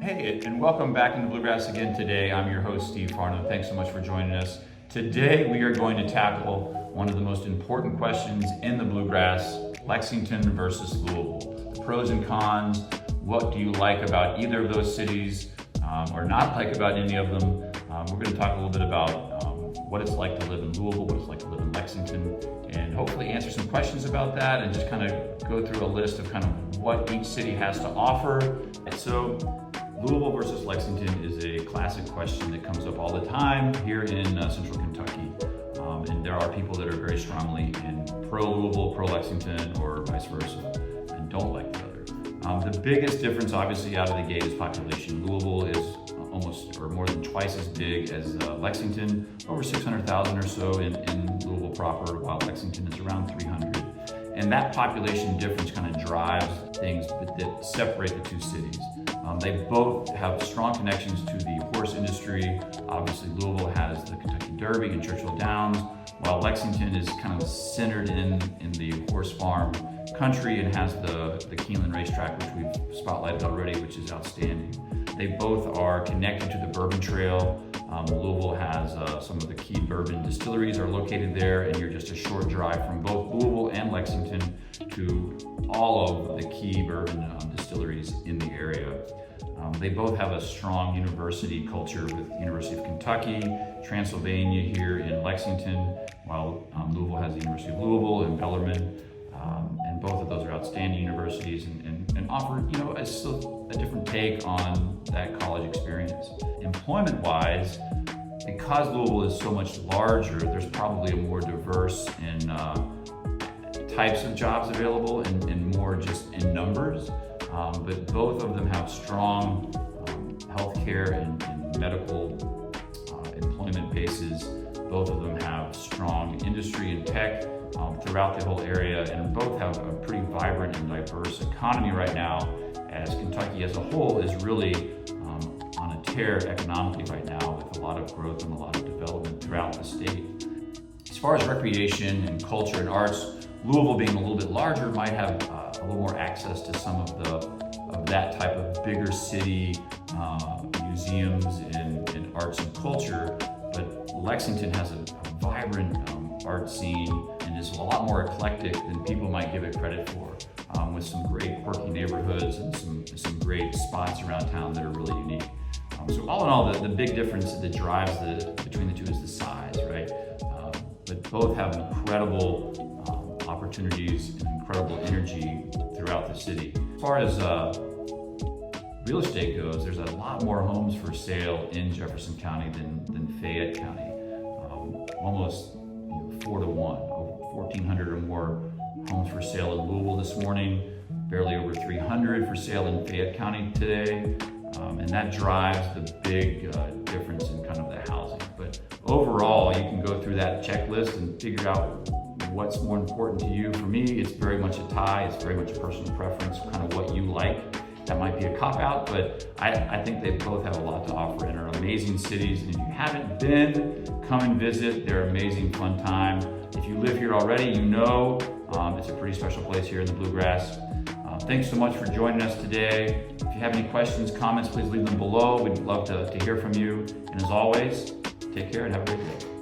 Hey, and welcome back into Bluegrass again today. I'm your host, Steve Farnau. Thanks so much for joining us. Today we are going to tackle one of the most important questions in the Bluegrass, Lexington versus Louisville. The pros and cons, what do you like about either of those cities, or not like about any of them. We're going to talk a little bit about what it's like to live in Louisville, what it's like to live in Lexington, and hopefully answer some questions about that and just kind of go through a list of kind of what each city has to offer. So Louisville versus Lexington is a classic question that comes up all the time here in central Kentucky. And there are people that are very strongly in pro-Louisville, pro-Lexington, or vice versa, and don't like the other. The biggest difference, obviously, out of the gate is population. Louisville is almost or more than twice as big as Lexington, over 600,000 or so in Louisville proper, while Lexington is around 300. And that population difference kind of drives things that separate the two cities. They both have strong connections to the horse industry. Obviously, Louisville has the Kentucky Derby and Churchill Downs, while Lexington is kind of centered in the horse farm country and has the Keeneland racetrack, which we've spotlighted already, which is outstanding. They both are connected to the Bourbon Trail. Louisville has some of the key bourbon distilleries are located there, and you're just a short drive from both Louisville and Lexington to all of the key bourbon distilleries in the area. They both have a strong university culture with University of Kentucky, Transylvania here in Lexington, while Louisville has the University of Louisville and Bellarmine. And both of those are outstanding universities and offer, a different take on that college experience. Employment-wise, because Louisville is so much larger, there's probably a more diverse in types of jobs available and more just in numbers. But both of them have strong healthcare and medical employment bases. Both of them have strong industry and tech throughout the whole area, and both have a pretty vibrant and diverse economy right now, as Kentucky as a whole is really on a tear economically right now, with a lot of growth and a lot of development throughout the state. As far as recreation and culture and arts, Louisville being a little bit larger might have a little more access to some of that type of bigger city museums and arts and culture, but Lexington has a vibrant art scene and is a lot more eclectic than people might give it credit for, with some great quirky neighborhoods and some great spots around town that are really unique. So all in all, the big difference that drives between the two is the size, right? But both have incredible opportunities and incredible energy throughout the city. As far as real estate goes, there's a lot more homes for sale in Jefferson County than Fayette County. Almost 4 to 1, over 1,400 or more homes for sale in Louisville this morning, barely over 300 for sale in Fayette County today, and that drives the big difference in kind of the housing. But overall, you can go through that checklist and figure out what's more important to you. For me, it's very much a tie. It's very much a personal preference, kind of what you like. That might be a cop-out, but I think they both have a lot to offer and are amazing cities. And if you haven't been, come and visit. They're amazing, fun time. If you live here already, it's a pretty special place here in the Bluegrass. Thanks so much for joining us today. If you have any questions, comments, please leave them below. We'd love to hear from you. And as always, take care and have a great day.